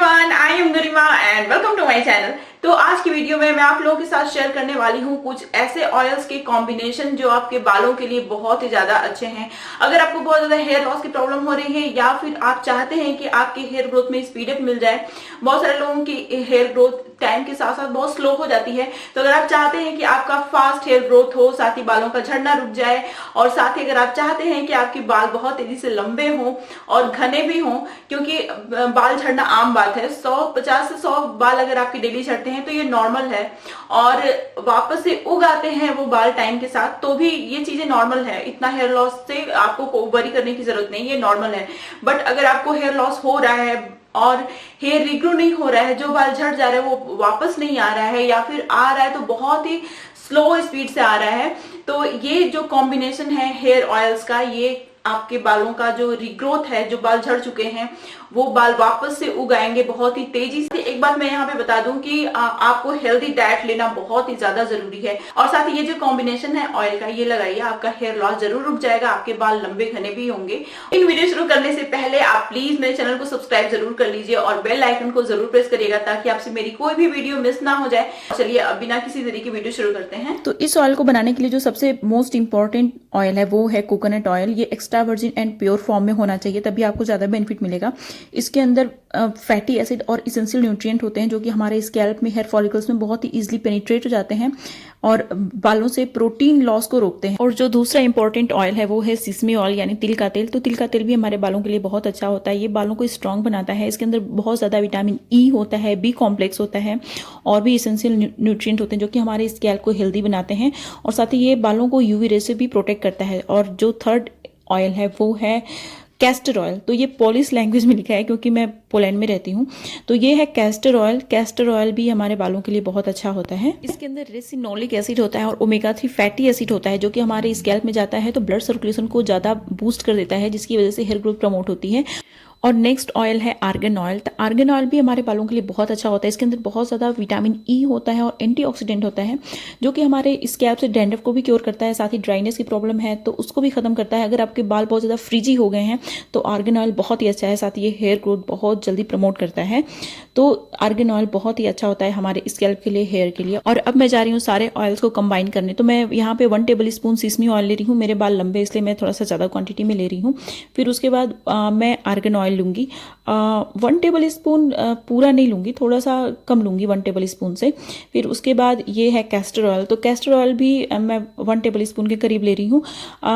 Everyone, I am Garima and welcome to my channel. तो आज की वीडियो में मैं आप लोगों के साथ शेयर करने वाली हूँ कुछ ऐसे ऑयल्स के कॉम्बिनेशन जो आपके बालों के लिए बहुत ही ज्यादा अच्छे हैं। अगर आपको बहुत ज्यादा हेयर लॉस की प्रॉब्लम हो रही है या फिर आप चाहते हैं कि आपके हेयर ग्रोथ में स्पीड अप मिल जाए। बहुत सारे लोगों की हेयर ग्रोथ टाइम के साथ साथ बहुत स्लो हो जाती है, तो अगर आप चाहते हैं कि आपका फास्ट हेयर ग्रोथ हो, साथ ही बालों का झड़ना रुक जाए, और साथ ही अगर आप चाहते हैं कि आपके बाल बहुत तेजी से लंबे हों और घने भी हों, क्योंकि बाल झड़ना आम बात है। 50 से 100 बाल अगर आपके डेली झड़ते हैं तो ये नॉर्मल है, और वापस से उग आते हैं वो बाल टाइम के साथ, तो भी ये चीजें नॉर्मल है। इतना हेयर लॉस से आपको वरी करने की जरूरत नहीं, ये नॉर्मल है। बट अगर आपको हेयर लॉस हो रहा है और हेयर रिग्रो नहीं हो रहा है, जो बाल झड़ जा रहा है वो वापस नहीं आ रहा है, या फिर आ रहा है तो बहुत ही स्लो स्पीड से आ रहा है, तो ये जो कॉम्बिनेशन है हेयर ऑयल्स का, ये आपके बालों का जो रिग्रोथ है, जो बाल झड़ चुके हैं वो बाल वापस से उगाएंगे बहुत ही तेजी से। एक बात मैं यहाँ पे बता दूं कि आपको हेल्दी डाइट लेना बहुत ही ज्यादा जरूरी है, और साथ ही ये जो कॉम्बिनेशन है ऑयल का, ये लगाइए, आपका हेयर लॉस जरूर रुक जाएगा, आपके बाल लंबे घने भी होंगे। इन वीडियो शुरू करने से पहले आप प्लीज मेरे चैनल को सब्सक्राइब जरूर कर लीजिए और बेल आइकन को जरूर प्रेस करिएगा ताकि आपसे मेरी कोई भी वीडियो मिस ना हो जाए। चलिए अब बिना किसी तरीके की वीडियो शुरू करते हैं। तो इस ऑयल को बनाने के लिए जो सबसे मोस्ट इंपॉर्टेंट ऑयल है वो है कोकोनट ऑयल। ये extra virgin and pure form में होना चाहिए, तभी आपको ज्यादा बेनिफिट मिलेगा। इसके अंदर फैटी एसिड और इसेंशियल न्यूट्रिएंट होते हैं जो कि हमारे स्कैल्प में, हेयर फॉलिकल्स में बहुत ही इजीली पेनिट्रेट हो जाते हैं और बालों से प्रोटीन लॉस को रोकते हैं। और जो दूसरा इंपॉर्टेंट ऑयल है वो है सिसमी ऑयल यानी तिल का तेल। तो तिल का तेल भी हमारे बालों के लिए बहुत अच्छा होता है, ये बालों को स्ट्रांग बनाता है। इसके अंदर बहुत ज्यादा विटामिन ई होता है, बी कॉम्प्लेक्स होता है और भी इसेंशियल न्यूट्रिएंट होते हैं जो कि हमारे स्कैल्प को हेल्दी बनाते हैं, और साथ ही ये बालों को यूवी रे से भी प्रोटेक्ट करता है। और जो थर्ड ऑयल है वो है कैस्टर ऑयल। तो ये पोलिश लैंग्वेज में लिखा है क्योंकि मैं पोलैंड में रहती हूँ। तो ये है कैस्टर ऑयल। कैस्टर ऑयल भी हमारे बालों के लिए बहुत अच्छा होता है। इसके अंदर रेसिनोलिक एसिड होता है और ओमेगा 3 फैटी एसिड होता है जो कि हमारे स्कैल्प में जाता है तो ब्लड सर्कुलेशन को ज़्यादा बूस्ट कर देता है, जिसकी वजह से हेयर ग्रोथ प्रमोट होती है। और नेक्स्ट ऑयल है आर्गन ऑयल। तो आर्गन ऑयल भी हमारे बालों के लिए बहुत अच्छा होता है। इसके अंदर बहुत ज़्यादा विटामिन ई होता है और एंटीऑक्सीडेंट होता है जो कि हमारे स्कैल्प से डैंड्रफ को भी क्योर करता है, साथ ही ड्राइनेस की प्रॉब्लम है तो उसको भी खत्म करता है। अगर आपके बाल बहुत ज़्यादा फ्रीजी हो गए हैं तो आर्गन ऑयल बहुत ही अच्छा है, साथ ही ये हेयर ग्रोथ बहुत जल्दी प्रमोट करता है। तो आर्गन ऑयल बहुत ही अच्छा होता है हमारे स्कैल्प के लिए, हेयर के लिए। और अब मैं जा रही हूँ सारे ऑयल्स को कंबाइन करने। तो मैं यहाँ पे 1 टेबल स्पून सिसमी ऑयल ले रही हूँ। मेरे बाल लंबे इसलिए मैं थोड़ा सा ज़्यादा क्वांटिटी में ले रही हूँ। फिर उसके बाद मैं आर्गन ऑयल लूँगी 1 टेबल स्पून, पूरा नहीं लूँगी, थोड़ा सा कम लूँगी 1 टेबल स्पून से। फिर उसके बाद ये है कैस्टर ऑयल। तो कैस्टर ऑयल भी मैं 1 टेबल स्पून के करीब ले रही हूँ।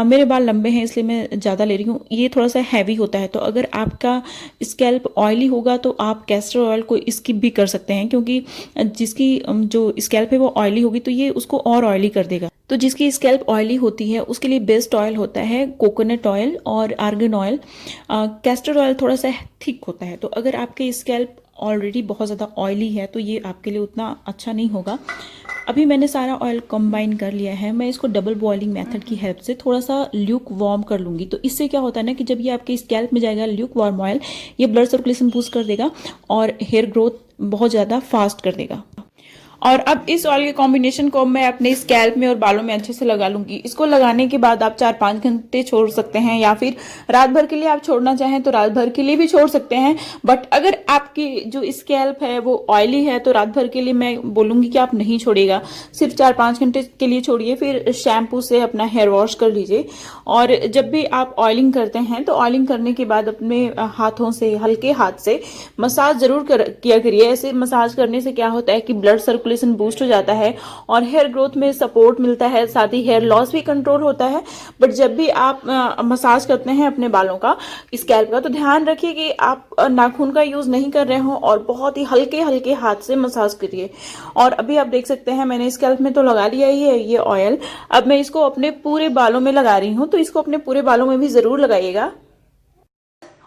मेरे बाल लंबे हैं इसलिए मैं ज़्यादा ले रही हूँ। ये थोड़ा सा हैवी होता है, तो अगर आपका स्कैल्प ऑयली होगा तो आप कैस्टर ऑयल को स्किप भी कर सकते हैं, क्योंकि जिसकी जो स्कैल्प है वो ऑयली होगी तो ये उसको और ऑयली कर देगा। तो जिसकी स्कैल्प ऑयली होती है उसके लिए बेस्ट ऑयल होता है कोकोनट ऑयल और आर्गन ऑयल। कैस्टर ऑयल थोड़ा सा थिक होता है, तो अगर आपके स्कैल्प ऑलरेडी बहुत ज़्यादा ऑयली है तो ये आपके लिए उतना अच्छा नहीं होगा। अभी मैंने सारा ऑयल कंबाइन कर लिया है। मैं इसको डबल बॉइलिंग मेथड की हेल्प से थोड़ा सा ल्यूक वार्म कर लूँगी। तो इससे क्या होता है ना कि जब ये आपके स्कैल्प में जाएगा ल्यूक वार्म ऑयल, ये ब्लड सर्कुलेशन बूस्ट कर देगा और हेयर ग्रोथ बहुत ज़्यादा फास्ट कर देगा। और अब इस ऑयल के कॉम्बिनेशन को मैं अपने स्कैल्प में और बालों में अच्छे से लगा लूंगी। इसको लगाने के बाद आप 4-5 घंटे छोड़ सकते हैं, या फिर रात भर के लिए आप छोड़ना चाहें तो रात भर के लिए भी छोड़ सकते हैं। बट अगर आपकी जो स्कैल्प है वो ऑयली है तो रात भर के लिए मैं बोलूंगी कि आप नहीं छोड़िएगा, सिर्फ 4-5 घंटे के लिए छोड़िए। फिर शैम्पू से अपना हेयर वॉश कर लीजिए। और जब भी आप ऑयलिंग करते हैं तो ऑयलिंग करने के बाद अपने हाथों से, हल्के हाथ से मसाज जरूर किया करिए। ऐसे मसाज करने से क्या होता है कि ब्लड सर्कुलेशन बूस्ट हो जाता है और हेयर ग्रोथ में सपोर्ट मिलता है, साथ ही हेयर लॉस भी कंट्रोल होता है। बट जब भी आप मसाज करते हैं अपने बालों का, स्कैल्प का, तो ध्यान रखिए कि आप नाखून का यूज नहीं कर रहे हो और बहुत ही हल्के हल्के हाथ से मसाज करिए। और अभी आप देख सकते हैं मैंने स्कैल्प में तो लगा लिया ही है ये ऑयल। अब मैं इसको अपने पूरे बालों में लगा रही हूँ, तो इसको अपने पूरे बालों में भी जरूर लगाइएगा।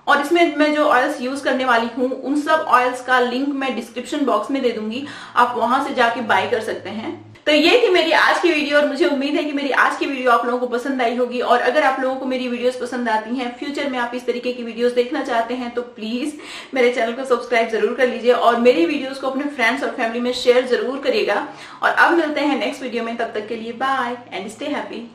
और इसमें मैं जो ऑयल्स यूज करने वाली हूँ उन सब ऑयल्स का लिंक मैं डिस्क्रिप्शन बॉक्स में दे दूंगी, आप वहां से जाके बाय कर सकते हैं। तो ये थी मेरी आज की वीडियो, और मुझे उम्मीद है कि मेरी आज की वीडियो आप लोगों को पसंद आई होगी। और अगर आप लोगों को मेरी वीडियोस पसंद आती हैं, फ्यूचर में आप इस तरीके की वीडियोस देखना चाहते हैं, तो प्लीज मेरे चैनल को सब्सक्राइब जरूर कर लीजिए और मेरी वीडियोस को अपने फ्रेंड्स और फैमिली में शेयर जरूर करिएगा। और अब मिलते हैं नेक्स्ट वीडियो में, तब तक के लिए बाय एंड स्टे हैप्पी।